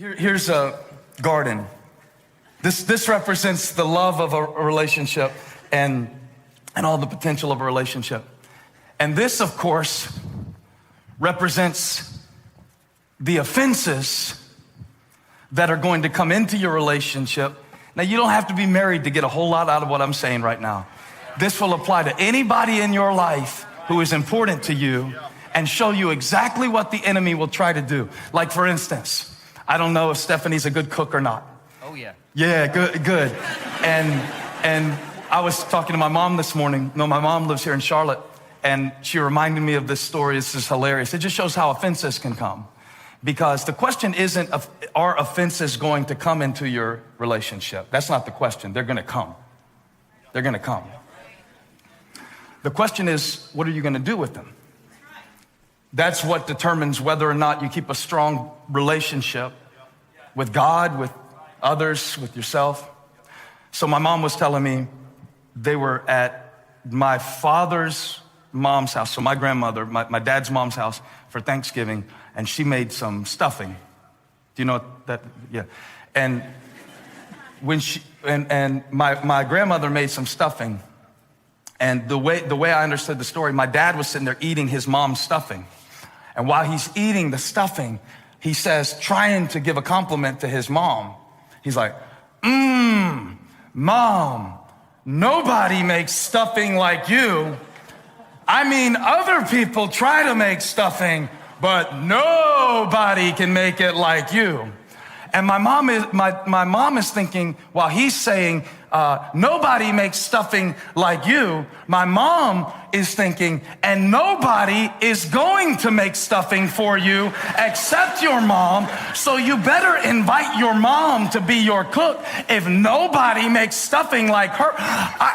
Here's a garden. This represents the love of a relationship and all the potential of a relationship. And this, of course, represents the offenses that are going to come into your relationship. Now, you don't have to be married to get a whole lot out of what I'm saying right now. This will apply to anybody in your life who is important to you and show you exactly what the enemy will try to do. Like, for instance, I don't know if Stephanie's a good cook or not. Oh, yeah. Yeah, good. And I was talking to my mom this morning. No, my mom lives here in Charlotte, and she reminded me of this story. This is hilarious. It just shows how offenses can come. Because the question isn't, are offenses going to come into your relationship? That's not the question. They're going to come. They're going to come. The question is, what are you going to do with them? That's what determines whether or not you keep a strong relationship with God, with others, with yourself. So my mom was telling me they were at my father's mom's house, so my grandmother, my dad's mom's house for Thanksgiving, and she made some stuffing. Do you know that? Yeah. And when she and my grandmother made some stuffing, and the way I understood the story, my dad was sitting there eating his mom's stuffing. And while he's eating the stuffing, he says, trying to give a compliment to his mom, he's like, Mom, nobody makes stuffing like you. I mean, other people try to make stuffing, but nobody can make it like you. And my mom is thinking, while he's saying, nobody makes stuffing like you, my mom is thinking, and nobody is going to make stuffing for you except your mom, so you better invite your mom to be your cook if nobody makes stuffing like her.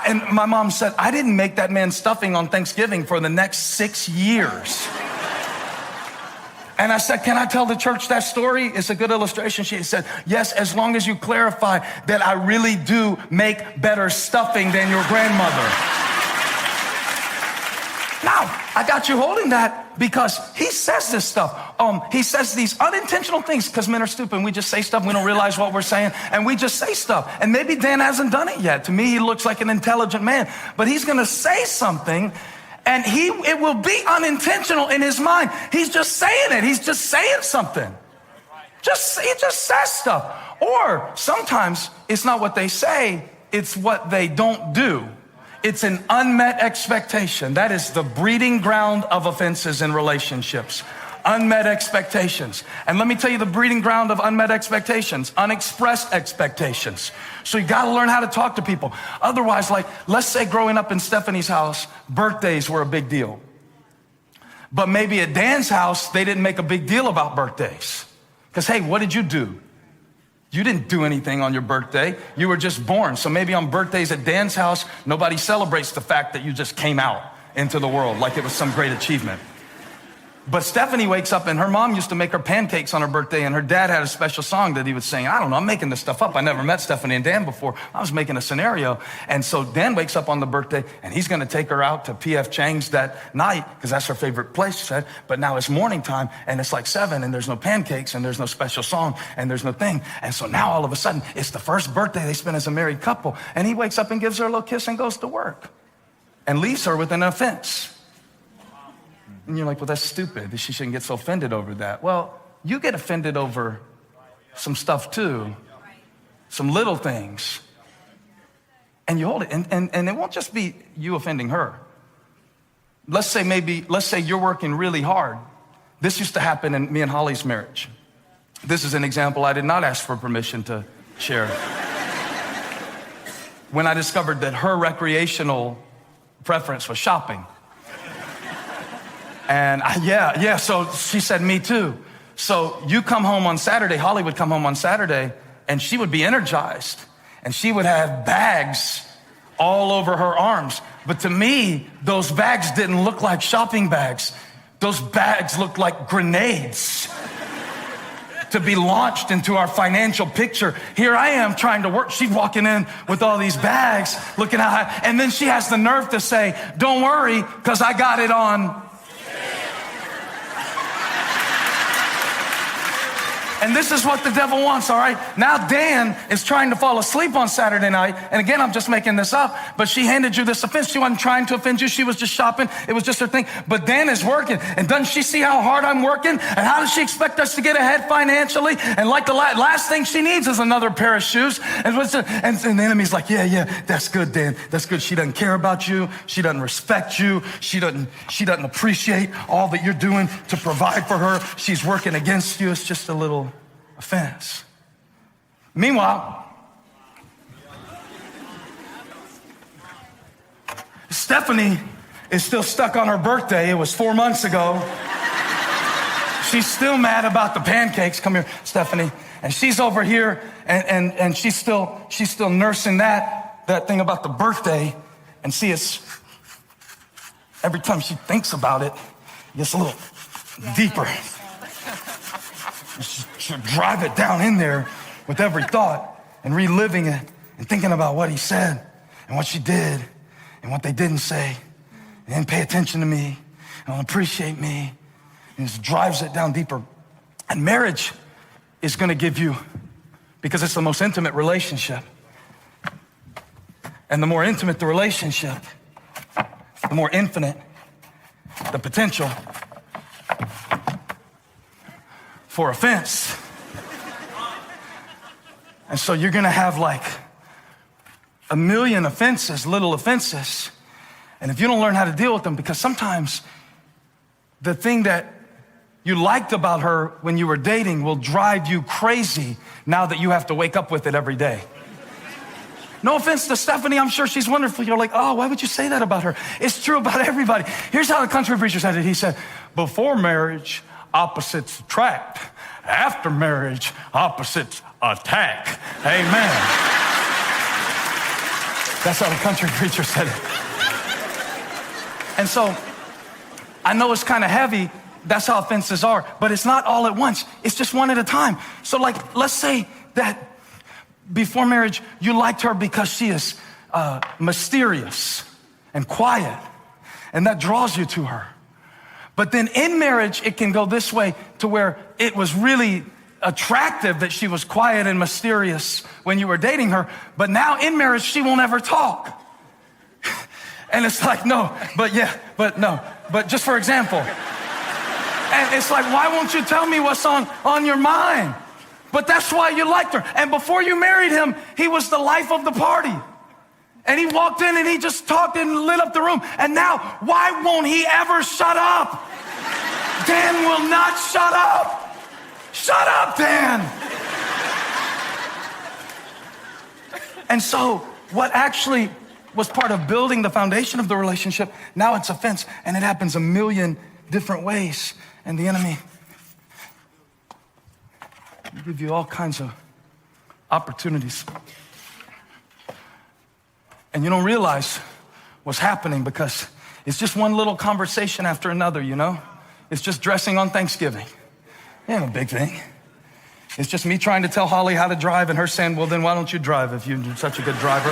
And my mom said, I didn't make that man stuffing on Thanksgiving for the next 6 years. And I said, can I tell the church that story? It's a good illustration. She said, yes, as long as you clarify that I really do make better stuffing than your grandmother. Now, I got you holding that because he says this stuff. He says these unintentional things because men are stupid and we just say stuff. We don't realize what we're saying and we just say stuff. And maybe Dan hasn't done it yet. To me, he looks like an intelligent man, but he's going to say something. And it will be unintentional in his mind. He's just saying it. He's just saying something. He just says stuff. Or sometimes it's not what they say, it's what they don't do. It's an unmet expectation. That is the breeding ground of offenses in relationships. Unmet expectations. And let me tell you the breeding ground of unmet expectations, unexpressed expectations. So you gotta learn how to talk to people. Otherwise, like, let's say growing up in Stephanie's house, birthdays were a big deal. But maybe at Dan's house, they didn't make a big deal about birthdays. Because, hey, what did you do? You didn't do anything on your birthday. You were just born. So maybe on birthdays at Dan's house, nobody celebrates the fact that you just came out into the world like it was some great achievement. But Stephanie wakes up and her mom used to make her pancakes on her birthday and her dad had a special song that he would sing. I don't know, I'm making this stuff up. I never met Stephanie and Dan before. I was making a scenario. And so Dan wakes up on the birthday and he's gonna take her out to P.F. Chang's that night because that's her favorite place, she said. But now it's morning time and it's like 7 and there's no pancakes and there's no special song and there's no thing. And so now all of a sudden it's the first birthday they spend as a married couple. And he wakes up and gives her a little kiss and goes to work and leaves her with an offense. And you're like, well, that's stupid. She shouldn't get so offended over that. Well, you get offended over some stuff too, some little things. And you hold it. And it won't just be you offending her. Let's say you're working really hard. This used to happen in me and Holly's marriage. This is an example I did not ask for permission to share. When I discovered that her recreational preference was shopping. And so she said, me too. So you come home on Saturday, Holly would come home on Saturday, and she would be energized. And she would have bags all over her arms. But to me, those bags didn't look like shopping bags. Those bags looked like grenades to be launched into our financial picture. Here I am trying to work. She's walking in with all these bags, looking how high. And then she has the nerve to say, don't worry, because I got it on. And this is what the devil wants, all right? Now Dan is trying to fall asleep on Saturday night. And again, I'm just making this up, but she handed you this offense. She wasn't trying to offend you. She was just shopping. It was just her thing. But Dan is working. And doesn't she see how hard I'm working? And how does she expect us to get ahead financially? And like the last thing she needs is another pair of shoes. And the enemy's like, yeah, that's good, Dan. That's good. She doesn't care about you. She doesn't respect you. She doesn't appreciate all that you're doing to provide for her. She's working against you. It's just a little offense. Meanwhile, Stephanie is still stuck on her birthday. It was 4 months ago. She's still mad about the pancakes. Come here, Stephanie. And she's over here and she's still nursing that thing about the birthday. And see, it's every time she thinks about it, it gets a little deeper. She'll drive it down in there with every thought and reliving it and thinking about what he said and what she did and what they didn't say and didn't pay attention to me and don't appreciate me. And it just drives it down deeper. And marriage is going to give you, because it's the most intimate relationship, and the more intimate the relationship, the more infinite the potential for offense. And so you're gonna have like a million offenses, little offenses. And if you don't learn how to deal with them, because sometimes the thing that you liked about her when you were dating will drive you crazy now that you have to wake up with it every day. No offense to Stephanie, I'm sure she's wonderful. You're like, oh, why would you say that about her? It's true about everybody. Here's how the country preacher said it. He said, before marriage, opposites attract. After marriage, opposites attack. Amen. That's how the country preacher said it. And so, I know it's kind of heavy. That's how offenses are. But it's not all at once. It's just one at a time. So like, let's say that before marriage, you liked her because she is mysterious and quiet. And that draws you to her. But then in marriage, it can go this way to where it was really attractive that she was quiet and mysterious when you were dating her. But now in marriage, she won't ever talk. And it's like, no, but yeah, but no. But just for example. And it's like, why won't you tell me what's on your mind? But that's why you liked her. And before you married him, he was the life of the party. And he walked in and he just talked and lit up the room. And now, why won't he ever shut up? Dan will not shut up. Shut up, Dan. And so what actually was part of building the foundation of the relationship, now it's offense. And it happens a million different ways. And the enemy will give you all kinds of opportunities. And you don't realize what's happening because it's just one little conversation after another, you know? It's just dressing on Thanksgiving. It ain't a big thing. It's just me trying to tell Holly how to drive and her saying, well, then why don't you drive if you're such a good driver?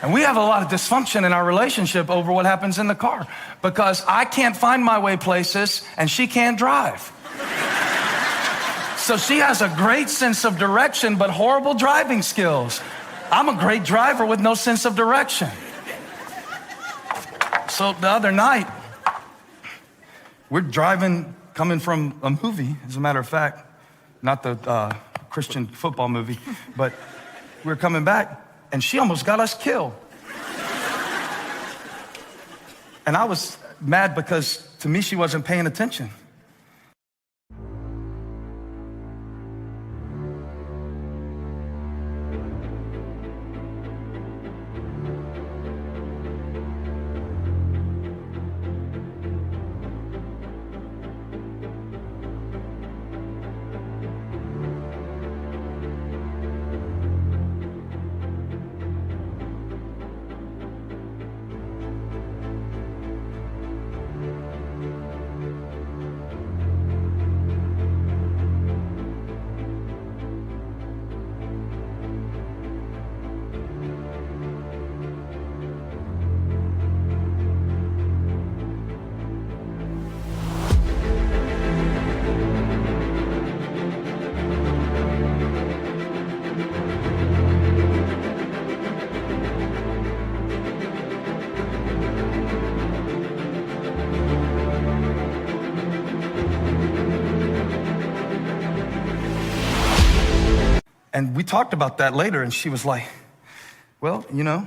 And we have a lot of dysfunction in our relationship over what happens in the car because I can't find my way places and she can't drive. So she has a great sense of direction, but horrible driving skills. I'm a great driver with no sense of direction. So the other night, we're driving, coming from a movie, as a matter of fact, not the Christian football movie, but we're coming back, and she almost got us killed. And I was mad because, to me, she wasn't paying attention. And we talked about that later, and she was like, well, you know,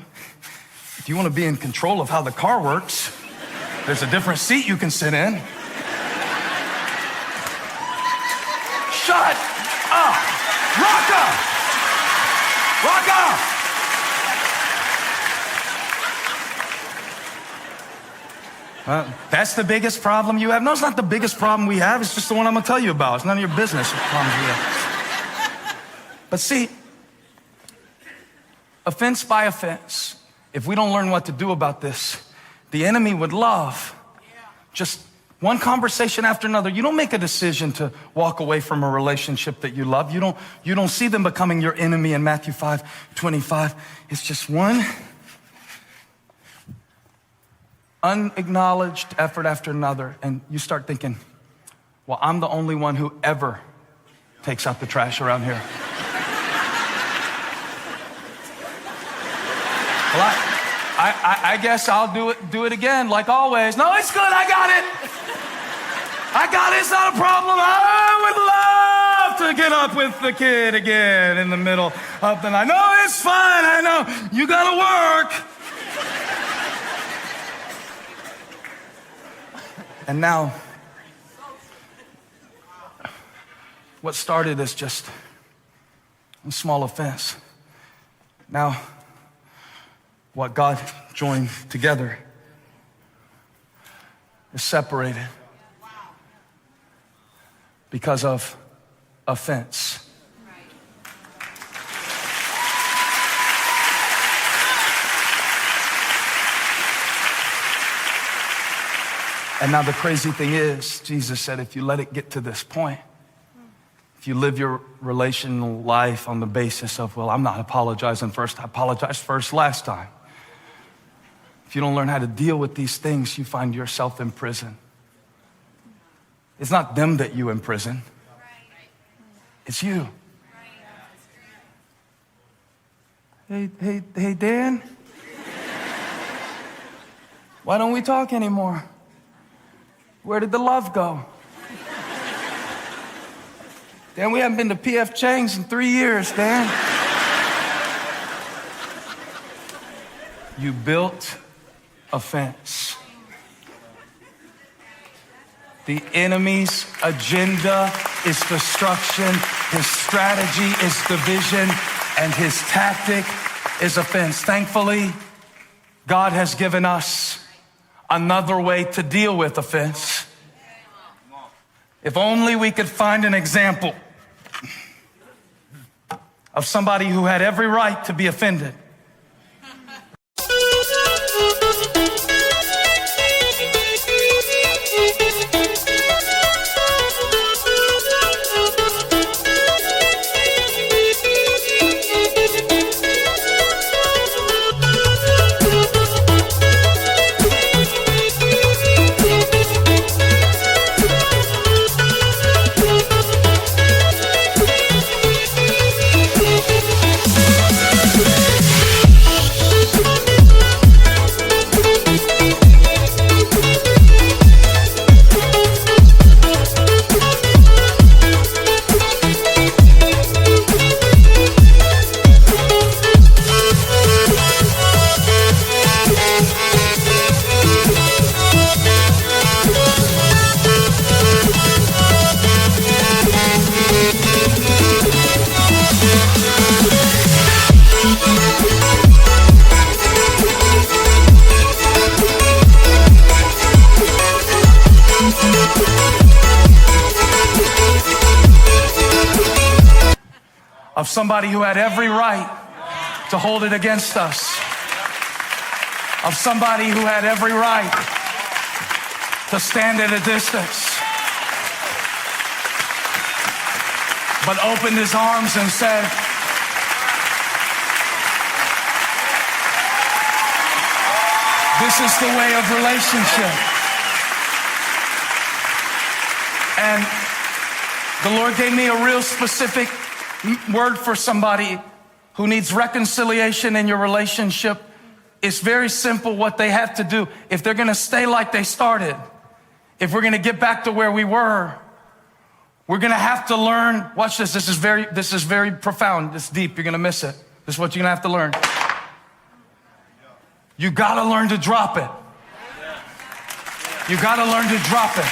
if you want to be in control of how the car works, there's a different seat you can sit in. Shut up. Rock up. Rock up. That's the biggest problem you have? No, it's not the biggest problem we have. It's just the one I'm going to tell you about. It's none of your business, the problems we have. But see, offense by offense, if we don't learn what to do about this, the enemy would love just one conversation after another. You don't make a decision to walk away from a relationship that you love. You don't see them becoming your enemy in Matthew 5:25. It's just one unacknowledged effort after another, and you start thinking, well, I'm the only one who ever takes out the trash around here. Well, I guess I'll do it again, like always. No, it's good, I got it. I got it, it's not a problem. I would love to get up with the kid again in the middle of the night. No, it's fine, I know, you gotta work. And now, what started as just a small offense, now what God joined together is separated because of offense. And now the crazy thing is, Jesus said, if you let it get to this point, if you live your relational life on the basis of, well, I'm not apologizing first, I apologized first last time. If you don't learn how to deal with these things, you find yourself in prison. It's not them that you imprison. It's you. Hey, Dan? Why don't we talk anymore? Where did the love go? Dan, we haven't been to P.F. Chang's in 3 years, Dan. You built offense. The enemy's agenda is destruction. His strategy is division, and his tactic is offense. Thankfully, God has given us another way to deal with offense. If only we could find an example of somebody who had every right to be offended. Of somebody who had every right to hold it against us. Of somebody who had every right to stand at a distance, but opened his arms and said, this is the way of relationship. And the Lord gave me a real specific word for somebody who needs reconciliation in your relationship. It's very simple what they have to do. If they're going to stay like they started, if we're going to get back to where we were, We're gonna have to learn, watch this, this is very profound, it's deep, you're gonna miss it. This is what you're gonna have to learn. You gotta learn to drop it. You gotta learn to drop it.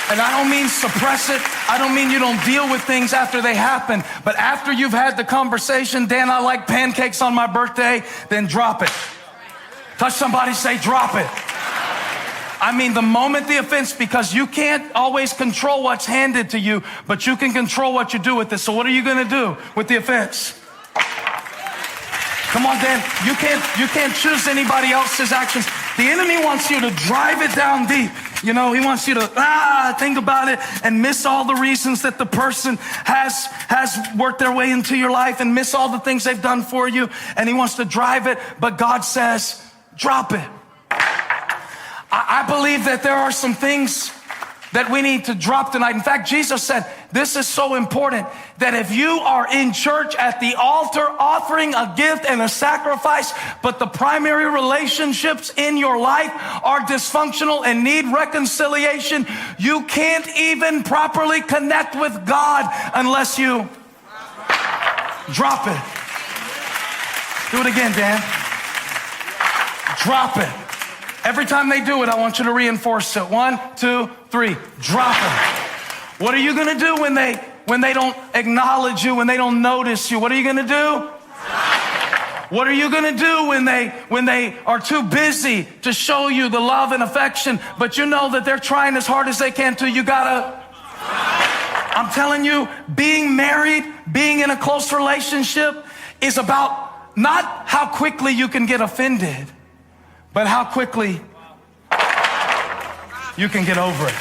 And I don't mean suppress it. I don't mean you don't deal with things after they happen. But after you've had the conversation, Dan, I like pancakes on my birthday, then drop it. Touch somebody, say drop it. I mean the moment the offense, because you can't always control what's handed to you, but you can control what you do with it. So what are you gonna do with the offense? Come on, Dan, you can't choose anybody else's actions. The enemy wants you to drive it down deep. You know, he wants you to think about it and miss all the reasons that the person has worked their way into your life and miss all the things they've done for you. And he wants to drive it, but God says, drop it. I believe that there are some things that we need to drop tonight. In fact, Jesus said, this is so important, that if you are in church at the altar offering a gift and a sacrifice, but the primary relationships in your life are dysfunctional and need reconciliation, you can't even properly connect with God unless you drop it. Do it again, Dan. Drop it. Every time they do it, I want you to reinforce it. 1, 2, 3, drop it. What are you gonna do when they don't acknowledge you, when they don't notice you? What are you gonna do? What are you gonna do when they are too busy to show you the love and affection, but you know that they're trying as hard as they can to? You gotta. I'm telling you, being married, being in a close relationship is about not how quickly you can get offended, but how quickly you can get over it.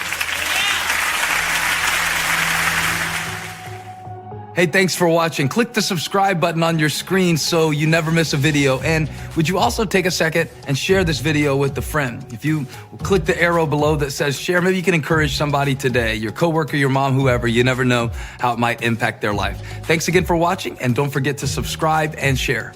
Hey, thanks for watching. Click the subscribe button on your screen so you never miss a video. And would you also take a second and share this video with a friend? If you click the arrow below that says share, maybe you can encourage somebody today, your coworker, your mom, whoever. You never know how it might impact their life. Thanks again for watching, and don't forget to subscribe and share.